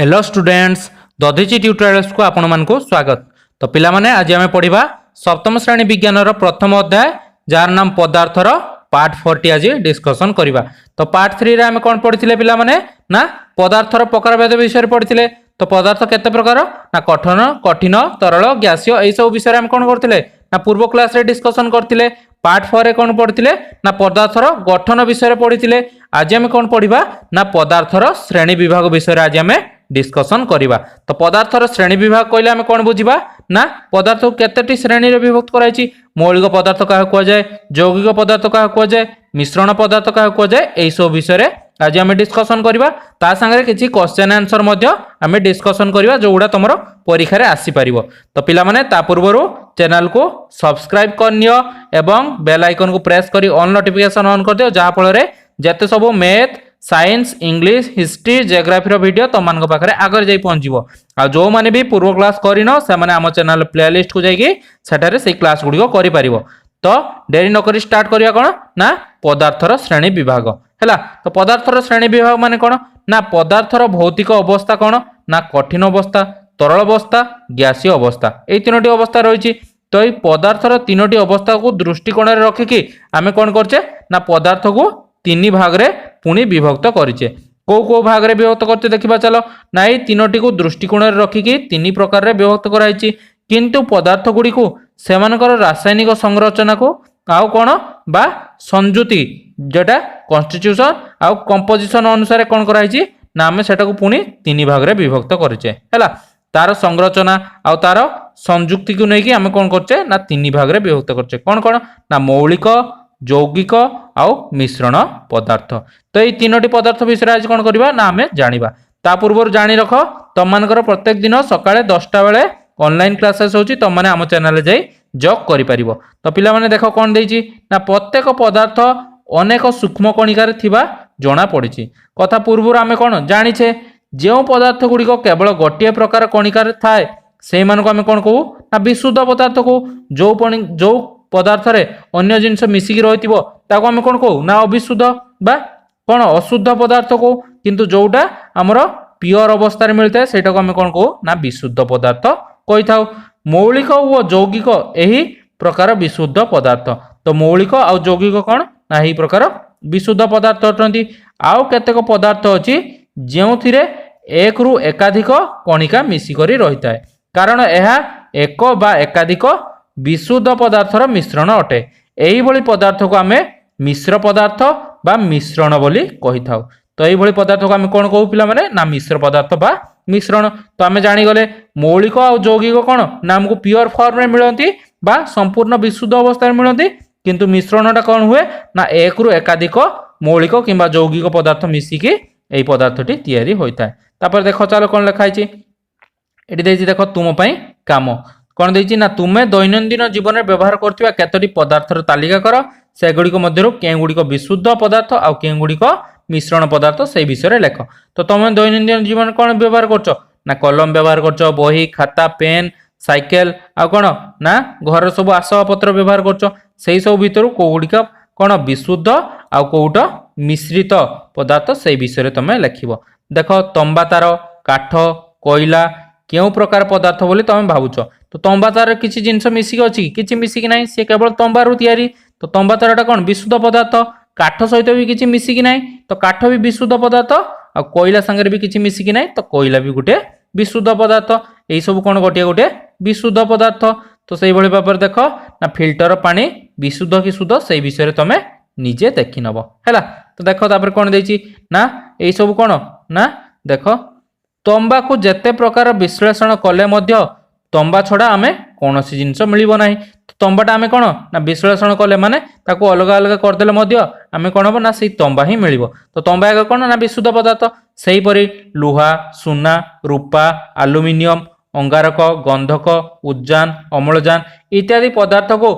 Hello students Dadhichi tutorials को आपण मानक स्वागत। तो पिला माने आज आमे पढ़िबा सप्तम श्रेणी विज्ञान रो प्रथम अध्याय जार नाम पदार्थर पार्ट 40 आज डिस्कशन करिबा। तो पार्ट 3 रे आमे कोन पढ़िथिले पिला माने ना पदार्थर प्रकारभेद विषय पढ़िथिले। तो पदार्थ केते प्रकार ना कठोर कठिन तरल गैसीय एई सब विषय आमे कोन करथिले ना पूर्व क्लास रे डिस्कशन करथिले। पार्ट 4 रे कोन पढ़िथिले ना पदार्थर गठन विषय पढ़िथिले। आज आमे कोन पढ़िबा ना पदार्थर श्रेणी विभाग विषय आज आमे डिस्कशन करिबा। तो पदार्थर श्रेणी विभाग कहले आमे कोन बुझिबा ना पदार्थ को केतेटी श्रेणी रे विभक्त कराइछि। मौलिक पदार्थ काहा को जाय, यौगिक पदार्थ काहा को जाय, मिश्रण पदार्थ काहा को जाय, एई सब विषय रे आज आमे डिस्कशन करिबा। ता संगे किछि क्वेश्चन आंसर मध्य आमे डिस्कशन करिबा जोगुडा तमरो परीक्षा रे आसी परिबो। तो पिला माने ता पूर्वरु चैनल को सब्सक्राइब करनियो एवं बेल आइकन को प्रेस करी ऑल नोटिफिकेशन ऑन कर दियो, जहा फल रे जते सब math science English history geography video तुम मान पाखे आगे जाई पहुंचो। आ जो माने भी पूर्व क्लास करिनो से माने आम चैनल प्लेलिस्ट को जाइए सेठारे से क्लास गुडी करि परिबो। तो देरी न करी स्टार्ट करिया कोन ना पदार्थर श्रेणी विभाग हैला। तो पदार्थर श्रेणी विभाग माने कोन ना पदार्थर भौतिक अवस्था कोन ना कठिन अवस्था तरल अवस्था गैसीय अवस्था ए तीनोटी अवस्था रहिछि। तो ये पदार्थर तीनोटी अवस्था को दृष्टिकोण रे रखिकी आमे कोन करछे ना पदार्थ को तीन भाग रे पुणी विभक्त करिचे। को भाग रे विभक्त करते देखिबा चलो ना ये तीनोटी को दृष्टिकोण रे रखिकी तीन प्रकार रे विभक्त कराइछि। किंतु पदार्थ गुडी को सेमानकर रासायनिक संरचना को आउ कोन बा संयुति जेटा कॉन्स्टिट्यूशन आउ कंपोजिशन अनुसार कोन कराइछि ना आमे सेटा को पुणी तीन भाग रे विभक्त करिचे हैला। तार संरचना आउ तार संयुक्ति को नेकी आमे कोन करचे ना तीन भाग रे विभक्त करचे। कोन कोन ना मौलिक यौगिक आउ मिश्रण पदार्थ। तो ये तीनोटी पदार्थ विषय आज कौन करबा ना आमे जानिबा। ता पूर्व जानि रख तुम मानकर प्रत्येक दिन सकाळे 10टा बेले ऑनलाइन क्लासेस होची तुम माने आम चैनल जाई जॉब करि परिबो। तो पिला माने देखो कोन देइची ना प्रत्येक पदार्थ अनेक सूक्ष्म कणिकार थिबा जणा पड़िची। कथा पूर्व आमे कोन जानिछे जेउ पदार्थ गुडी को केवल गोटिए प्रकार कणिकार थाए सेहि मानको आमे कोन कहू ना विशुद्ध पदार्थ को। जो पदार्थ रे अन्य जिनस मिसिकी रहितिबो ताको आमे कोन कहू ना अविशुद्ध बा कोन अशुद्ध पदार्थ को। किंतु जोटा हमरो प्योर अवस्था रे मिलता है सेटा को आमे कोन कहू ना विशुद्ध पदार्थ कहि थाउ। मौलिक और यौगिक एही प्रकार विशुद्ध पदार्थ। तो मौलिक और यौगिक कोन ना एही प्रकार विशुद्ध पदार्थ अटंती। आउ केतेक पदार्थ अछि जेउथिरे एक रु एकाधिक कणिका मिसी करी रहिता है, कारण एहा एक बा एकाधिक विशुद्ध पदार्थर मिश्रण अटे। एही भली पदार्थ को आमे मिश्र पदार्थ बा मिश्रण बोली कहि थाउ। तो एही भली पदार्थ को आमे कोन कहू पिला माने ना मिश्र पदार्थ बा मिश्रण। तो आमे जानि गले मौलिक और यौगिक कोन ना हमको प्योर फॉर्म रे मिलंती बा संपूर्ण विशुद्ध अवस्था रे मिलंती। किंतु मिश्रणटा कोन हुए ना एक रु एकाधिक मौलिक किंबा यौगिक पदार्थ मिसिकी एही पदार्थटी तयारी होइताय। तापर देखो चलो कोन लिखाइछि एठी देइछि देखो तुम पई काम कौन देइछि ना तुमे दैनंदिन जीवन में व्यवहार करथिबा केतोटी पदार्थर तालिका कर सेगुडी को मध्यरु केगुडी को विशुद्ध पदार्थ आ केगुडी को मिश्रण पदार्थ से विषय लेख। तो तुम दैनंदिन जीवन कौन व्यवहार करछो ना कलम व्यवहार करछो, बही खाता पेन साइकेल आ कोन ना घर सब आसबाबपत्र व्यवहार करछो। सेही सब भितरु कोगुडी का कोन विशुद्ध आ कोउटा मिश्रित पदार्थ से विषय तुम लेखिबो। देखो तंबा तार काठ कोइला केउ प्रकार पदार्थ बोली तुम भावुछ। तो तंबा तार किछि जिंस मिसिक अछि किछि मिसिक नाही, से केवल तंबा रु तयारी। तो तंबा तारटा कोन विशुद्ध पदार्थ। काठ सहित भी किछि मिसिक नाही, तो काठ भी विशुद्ध पदार्थ। आ कोइला संगे भी किछि मिसिक नाही, तो कोइला भी गुटे विशुद्ध पदार्थ। एई सब कोन गोटे विशुद्ध पदार्थ। तो सेही भली भाबर देखो ना फिल्टर पानी विशुद्ध कि शुद्ध सेही विषय तुम निजे देखि नबो हैला। तो देखो तापर कोन देइछि ना एई सब कोन ना देखो तंबा को जेते प्रकार विश्लेषण कले मध्य तंबा छड़ा आमे कोनोसी जिंस मिलिबो नाही। तो तंबाटा आमे कोन ना विश्लेषण कले माने ताको अलग अलग कर देले मध्य आमे कोन हो ना सेही तंबा ही मिलिबो। तो तंबा एक कोन ना विशुद्ध पदार्थ। सेही परि लुहा सुना रूपा एल्युमिनियम अंगारक गंधक उद्जान अम्लजान इत्यादि पदार्थ को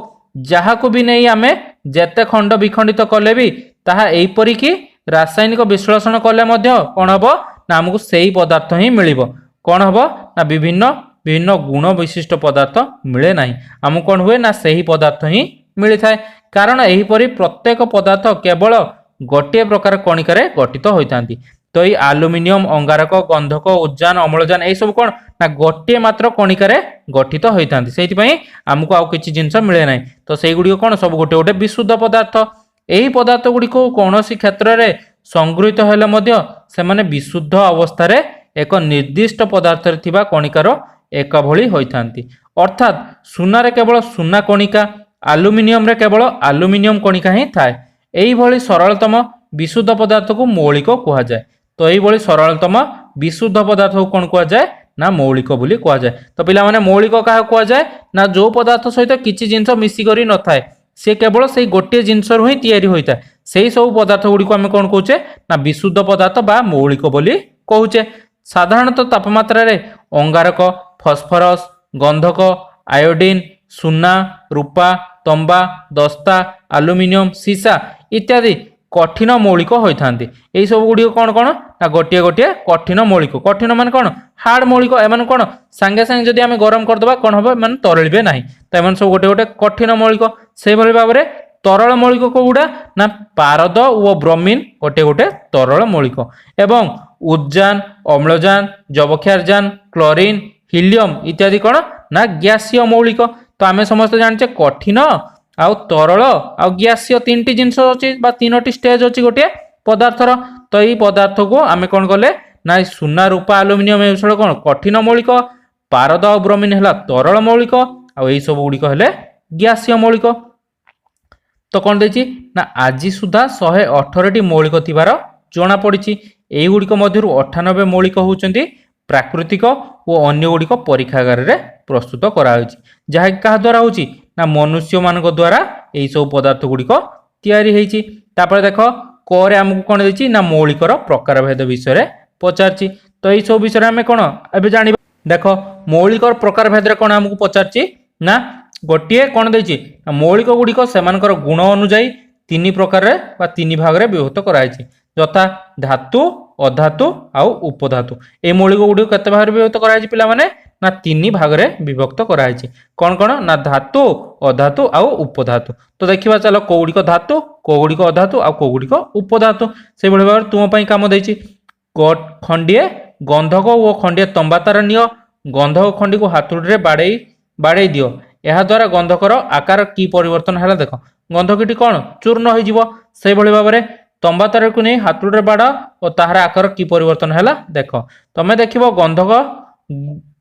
जहा को भी नहीं आमे जेते खंड विखंडित कले भी ताहा एई परि कि रासायनिक विश्लेषण कले मध्य कोन हबो ना हमको सेही पदार्थ ही मिलिबो। कोन हबो ना विभिन्न विभिन्न गुण विशिष्ट पदार्थ मिले नाही, हमको कोन हुए ना सेही पदार्थ ही मिली थाए। कारण एही परि प्रत्येक पदार्थ केवल गोटे प्रकार कणिकारे गठित होइतांती। तो ये आलुमिनियम अंगारक गंधक उद्जान अम्लजान यही सब कौन ना गोटे मात्र कणिकार गठित होता है आमको आउ किसी जिनस मिले ना तो से गुड़िक कौन सब गोटे गोटे विशुद्ध पदार्थ यही पदार्थ गुड़िक कौन क्षेत्र में संगृहीत हेले से माने विशुद्ध अवस्था एक निर्दिष्ट पदार्थ कणिकार एक भली होता अर्थात सुनार केवल सुना कणिका आलुमिनियम रे केवल आलुमिनियम कणिका ही थाए यही सरलतम विशुद्ध पदार्थ को मौलिक कह जाए तो यही सरलतम विशुद्ध पदार्थ को कौन कह जाए ना मौलिक बोली कह जाए तो पिला माने मौलिक क्या कह जाए ना जो पदार्थ सहित किसी जिनस मिसिकरी न थाए से केवल से गोटे जिनस ही तैयारी होता है से सब पदार्थ गुड़ी को आम कौन कहे ना विशुद्ध पदार्थ बा मौलिक बोली कहुचे साधारणतः तापमात्रा रे अंगारक फस्फरस गंधक आयोडीन सुना रूपा तंबा दस्ता आलुमिनियम सीसा इत्यादि कठिन मौलिक होता यही सब गुड़ी कौन कौन ना गोटे गोटे कठिन मौलिक कठिन मान कौन हार्ड मौलिक एम कौन सांगे सांगे जदि आम गरम करदे कौन हम मैंने तरले ना तो एम सब गोटे गोटे कठिन मौलिक से भाव में तरल मौलिक कौड़ा ना पारद और ब्रोमीन गोटे गोटे तरल मौलिक एवं उद्जान अम्लजान जबक्षारजान क्लोरीन हिलियम इत्यादि कौन ना गैसीय मौलिक तो आम समस्त जाने कठिन आउ तरल आउ गैसीय तीन टी जिनस अच्छी तीनो स्टेज अच्छी गोटे पदार्थर तो यही पदार्थ को आम कौन कले ना सुना रूपा आलुमिनियम ये कौन कठिन मौलिक पारद और ब्रोमीन है तरल मौलिक आ यही सब गुड़िक है गैसीय मौलिक तो कौन देछि ना आज सुधा 118 मौलिक थिबार जना पड़ी यही गुड़िक मध्य 98 मौलिक होउचंती प्राकृतिक और अन्य गुड़िक परीक्षागार रे प्रस्तुत कराउछि जहा क्या द्वारा होछि ना मनुष्य मान द्वारा यही सब पदार्थ गुड़िक तैयारी होइछि तापर देख करे आमको कौन देछि ना मौलिकर प्रकार भेद विषय रे पचारछि तो यही सब विषय आम कौन एबे जानिबा देख मौलिकर प्रकार भेद रे कौन आमको पचारछि ना गोटे कौन देछि मौलिक गुड़िक सेमानकर गुण अनुजाई तीन प्रकार तीन भाग में विभक्त कराई यथा धातु अधातु आउ उपधातु ये मौलिक गुड़िक केते भाग में विभक्त कराई पिला माने ना तीन भाग में विभक्त कराई कौन कौन ना धातु अधातु आउ उपधातु तो देखिबा चलो कोगुड़िक धातु कोगुड़िक अधातु आउ कोगुड़िक उपधातु से भाव में तुम पई काम देछि खंडिए गंधक और खंडिए तंबा तार नियो गंधक खंडी को हाथुड़ी बाड़े दियो यह द्वारा गंधकर आकार की परिवर्तन है देख गंधकटी कौन चूर्ण हो भाव में तंबा तार को नहीं हाथुड़े बाड़ और तार आकार की परिवर्तन है देख तुम्हें देख गंधक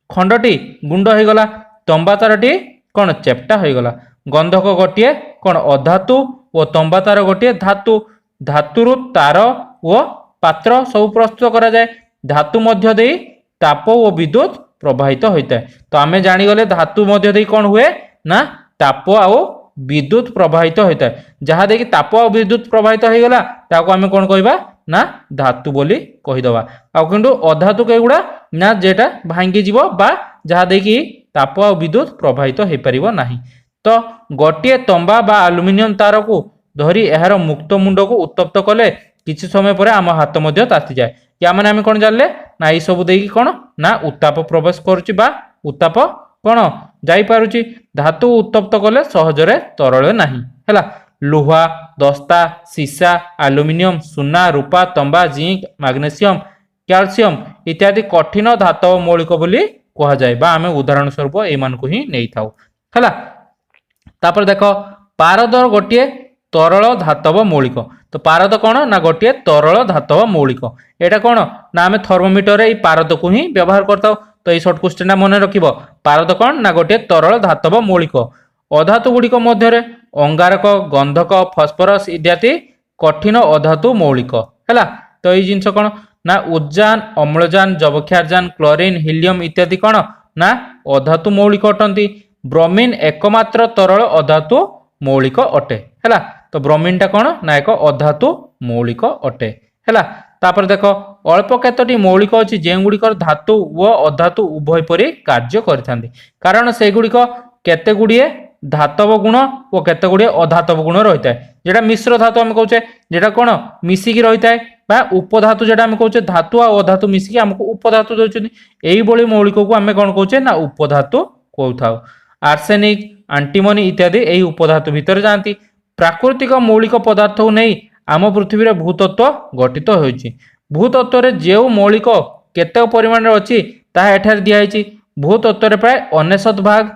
खंडटी गुंड हो गला तंबा तारटी कौन चेप्टा हो गला गंधक गोटे कौन अधातु और तंबा तार गोटे धातु धातुरु तार और पात्र सब प्रस्तुत करा जाए धातु मध्य दे ताप और विद्युत प्रवाहित होता है तो आम जानीगले धातु मध्य दे कौन हुए ना ताप आउ विद्युत प्रवाहित होता है जहाँ देखिए ताप और विद्युत प्रवाहित हो गला ताको आम कौन कहबा ना धातु बोली कहीदबा आ किंतु अधातु केगुड़ा ना जेटा भांगी जीवो बा जहाँ देखिए ताप और विद्युत प्रवाहित हो पारिबो नाही तो गोटे तंबा बा आलुमिनियम तार को धरी यार मुक्त मुंड को उत्तप्त कले किसी समय पर आम हाथ मध्य ताती जाए या माने आम कौन जानले ना ये सब देकी कौन ना उत्ताप प्रवेश करुच्ची बा उत्ताप कौन जाई पारुची धातु उत्तप्त कले सहजरे तरले नाही हैला लुहा दस्ता सीसा आलुमिनियम सुना रूपा तंबा जिंक मैग्नेशियम कैल्शियम इत्यादि कठिन धातव मौलिक बोली कह जाए बा आम उदाहरण स्वरूप एमान को ही नहीं थाउ हैला तापर देख पारद गोटे तरल धातव मौलिक तो पारद कौन ना गोटे तरल धातव मौलिक एटा कौन ना आम थर्मोमीटर ये पारद को ही व्यवहार करता तो ये सर्ट क्वेश्चन मन रखिब पारद कौन ना गोटे तरल धातव मौलिक अधातु गुड़िक मध्य अंगारक गंधक फस्फरस इत्यादि कठिन अधातु मौलिक है तो ये जिनस कौन ना उद्जान अम्लजान जबक्षारजान क्लोरीन हिलियम इत्यादि कौन ना अधातु मौलिक अटंती ब्रोमीन एकमात्र तरल अधातु मौलिक अटे है तो ब्रोमीन टा कौन ना एक अधातु मौलिक अटे है तापर देख अल्प केतोटी मौलिक अच्छी जेगुड़िकर धातु व अधातु उभय परी कार्य करथांती कारण से गुड़िक केते गुड़िए धातव गुण और केते गुड़िए अधातव गुण रही है जेटा मिश्र धातु आम कहे जेटा कौन मिसिकी रही है बा उपधातु जेटा आम कहे धातु और अधातु मिसिकी आमको उपधातु दौरान यही मौलिक को आम कौन कहे ना उपधातु कहू आर्सेनिक आंटीमनी इत्यादि यही उपधातु भितर जाती प्राकृतिक मौलिक पदार्थ को नहीं आम पृथ्वी भूतत्व गठित होइछि भूतत्व जो मौलिक केते परिमाण अच्छी ताहा एठारे दिखाई। भूतत्व प्राय 99 भाग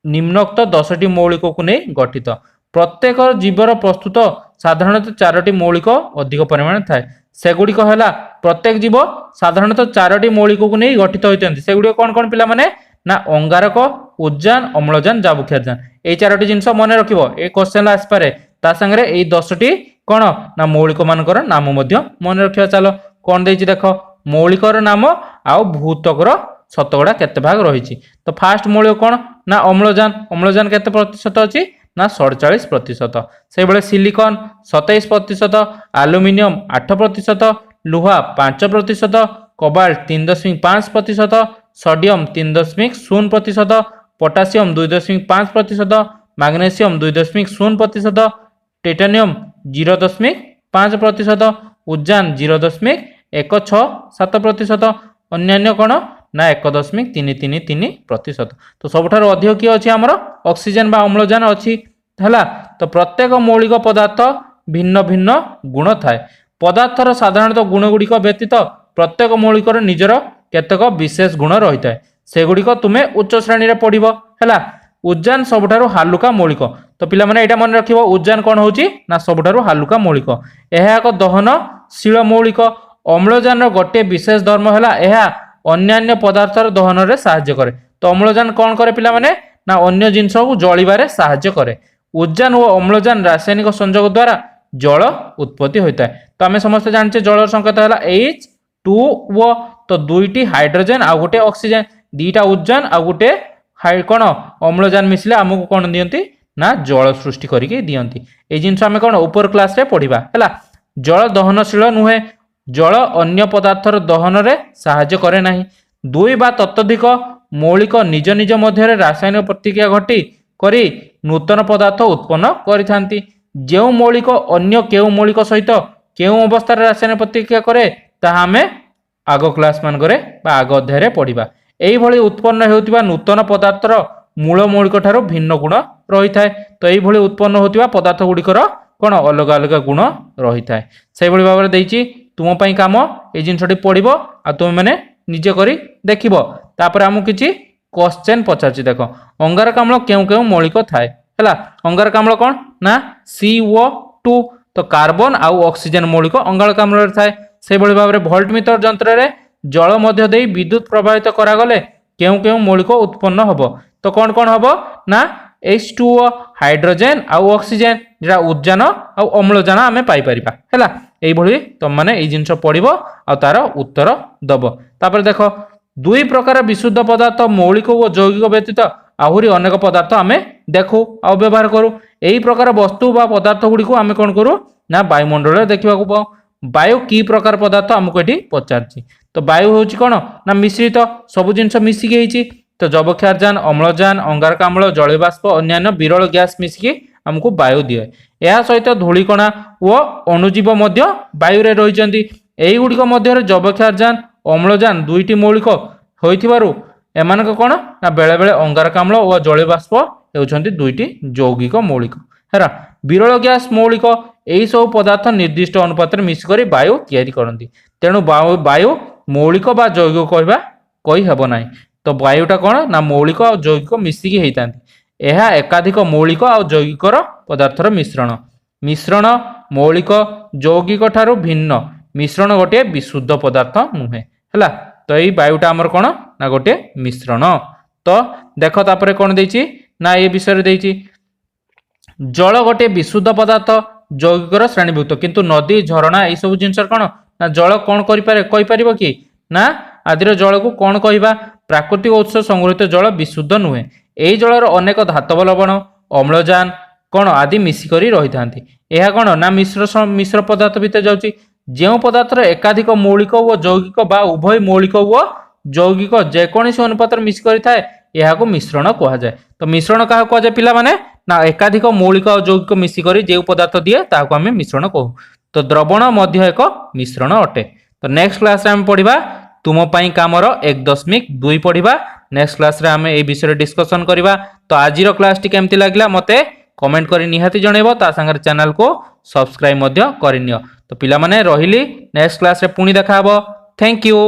निम्नोक्त 10टी मौलिक को नहीं गठित। प्रत्येक जीवर प्रस्तुत साधारणतः 4टी मौलिक अधिक परिमाण थाए। सेगुड़िक है प्रत्येक जीव साधारणतः 4टी मौलिक को नहीं गठित होती। सेगुड़ कौन कौन पिला माने ना अंगारक, उद्यान, अम्लजान, जाबुक्षारजान ये 4टी जिनस मन रखिबो। ए क्वेश्चन आसपारे ता संगे ए 10टी कौन ना मौलिक मानकर नाम मन रखिया। चलो कौन देछि देख मौलिकर नाम आउ भूतकर शतकड़ा केते भाग रही। तो फास्ट मौलिक कौन ना अम्लजान। अम्लजान केते प्रतिशत अच्छी ना 47%। से बेले silicon 27%, aluminium 8%, लुहा 5%, cobalt 3.5%, sodium 3.0%, potassium 2.5%, magnesium 2.0%, titanium 0.5%, उद्यान 0.167%, अन्य कौन ना 1.333%। तो सबुठार अधिक किए अच्छी आमर ऑक्सीजन बा अम्लजान अच्छी है। तो प्रत्येक मौलिक पदार्थ भिन्न भिन्न गुण थाए। पदार्थर साधारणतः गुण गुड़िक व्यतीत प्रत्येक मौलिकर निजर केतक विशेष गुण रही है। सेगुड़िक तुमे उच्च श्रेणी में पढ़िब है। उद्यान सबुठारु हालुका मौलिक। तो पिला माने एटा मन रखिबो उद्यान कौन होची ना सबुठारु हालुका मौलिक। यह एक दहनशील मौलिक। अम्लजान गोटे विशेष धर्म है अन्यान्य पदार्थर दहन रे साहाय्य करे। तो अम्लजान कौन करे पिला माने ना अन्य जिनस को जलिबारे साहाय्य करे। उद्यान और अम्लजान रासायनिक संयोग द्वारा जल उत्पत्ति होता है। तो आम समस्त जानते जल संकेत है H2O। तो दुईटी हाइड्रोजेन आ गोटे ऑक्सीजन, दीटा उद्यान आ गोटे कौन अम्लजान मिसले आमको कौन दियंती ना जल सृष्टि करके दियंती। ए जिनस आम कौन ऊपर क्लास रे पढ़िबा है। जल दहनशील नुहे। जल अन्य पदार्थर दहन रे साहाय्य करे नाही। दुई बा ततोधिक मौलिक निज निज मध्य रासायनिक प्रतिक्रिया घटी करी नूतन पदार्थ उत्पन्न करिथांती। जेउ मौलिक अन्य केउ मौलिक सहित केउ अवस्था रासायनिक प्रतिक्रिया करे ताहा आमे आगो क्लास मान करे बा आगो अध्याय रे पढ़िबा। एई भली उत्पन्न हेउतिबा नूतन पदार्थर मूल मौलिक ठारो भिन्न गुण रही थाए। तो एई भली उत्पन्न होतिबा पदार्थ गुड़िकर कौन अलग अलग गुण रही थाए। सेई भली भाबरे देइछि तुम पई काम ए जिनसटी पढ़िबो आ तुम माने निजे करी देखिबो। तापर हमु किछि क्वेश्चन पचारछि। देखो अंगारकाम्ल केउ केउ मौलिक थाए हैला। अंगारकाम्ल कौन ना CO2। तो कार्बन आउ ऑक्सीजन मौलिक अंगारकाम्ल रे थाए। से भली भाबरे वोल्टमीटर यंत्र रे जल मध्य देई विद्युत प्रवाहित करा गले केउ केउ मौलिक उत्पन्न हबो। तो कौन कौन हबो ना H2O हाइड्रोजेन आउ ऑक्सीजन जेटा उद्यान आउ अम्लजान आमे पाई परिबा हैला। एई भली तुम माने एई जिंस पढ़िबो आ तार उत्तर दबो। तापर देखो दुई प्रकार विशुद्ध पदार्थ मौलिक और यौगिक व्यतीत आहुरी अनेक पदार्थ आमे देखू आ व्यवहार करू। एई प्रकार वस्तु बा पदार्थ गुडी को आमे कोन करू ना वायुमंडल रे देखिबा को पाऊ। वायु की प्रकार पदार्थ हमको एठी पचारछि। तो वायु होछि कोन ना मिश्रित सब जिंस मिसिक हेछि। तो जबक्षारजान, अम्लजान, अंगारकाम्ल, जलबाष्प अन्यान्य विरल गैस मिसिकी हमको वायु दिए। यह सहित धूलिकणा और अणुजीव मध्य वायु रे रहिचंती। एई गुडिक मध्य जबक्षारजान, अम्लजान दुईटी मौलिक होइथिबारु एमानक कोन ना बेले बेले अंगारकाम्ल और जलबाष्प हेउचंती दुईटी यौगिक मौलिक हेरा। विरल गैस मौलिक एई सब पदार्थ निर्दिष्ट अनुपात रे मिस करी वायु तैयारी करंती। तेणु वायु मौलिक बा यौगिक कहबा कहि हेबो नाही। तो वायुटा कौन ना मौलिक और यौगिक मिसिकी हेइतांती। यह एकाधिक मौलिक और यौगिकर पदार्थर मिश्रण। मिश्रण मौलिक यौगिक ठारू भिन्न। मिश्रण गोटे विशुद्ध पदार्थ नुहे हैला। तो यही वायुटा आमर कौन ना गोटे मिश्रण। तो देख तापर कौन देइछि ना ये विषय देइछि जल गोटे विशुद्ध पदार्थ यौगिकर श्रेणीभुक्त। किंतु नदी झरणा ये सब जिनस कौन ना जल कौन कहि परिबो कि ना आदिर जल को कौन कहवा प्राकृतिक उत्स संग्रहित जल विशुद्ध नुहे। यही जलर अनेक धातव लवण अम्लजान कौन आदि मिसिकरी रही था। यह कौन ना मिश्र पदार्थ भितर जाउछि। जो पदार्थर एकाधिक मौलिक और यौगिक बा उभय मौलिक और यौगिक जेकोसी अनुपात मिसिकरी थाए यह मिश्रण कह जाए। तो मिश्रण क्या कह जाए पिला माने ना एकाधिक मौलिक और यौगिक मिसिकरी जो पदार्थ दिए ताको आमे मिश्रण कहू। तो द्रवण मध्य एक मिश्रण अटे। तो नेक्स्ट क्लास रे आमे पढ़िबा तुम पई कामर 1.2 पढ़िबा। नेक्स्ट क्लास रे आमे ए विषय डिस्कशन करिबा। तो आजिर क्लास टी केमती लागला मते कमेंट करी निहाती जणेबो। ता संगे चैनल को सब्सक्राइब मध्य करिनियो। तो पिला माने रहिली नेक्स्ट क्लास रे पुणी देखा हबो थैंक यू।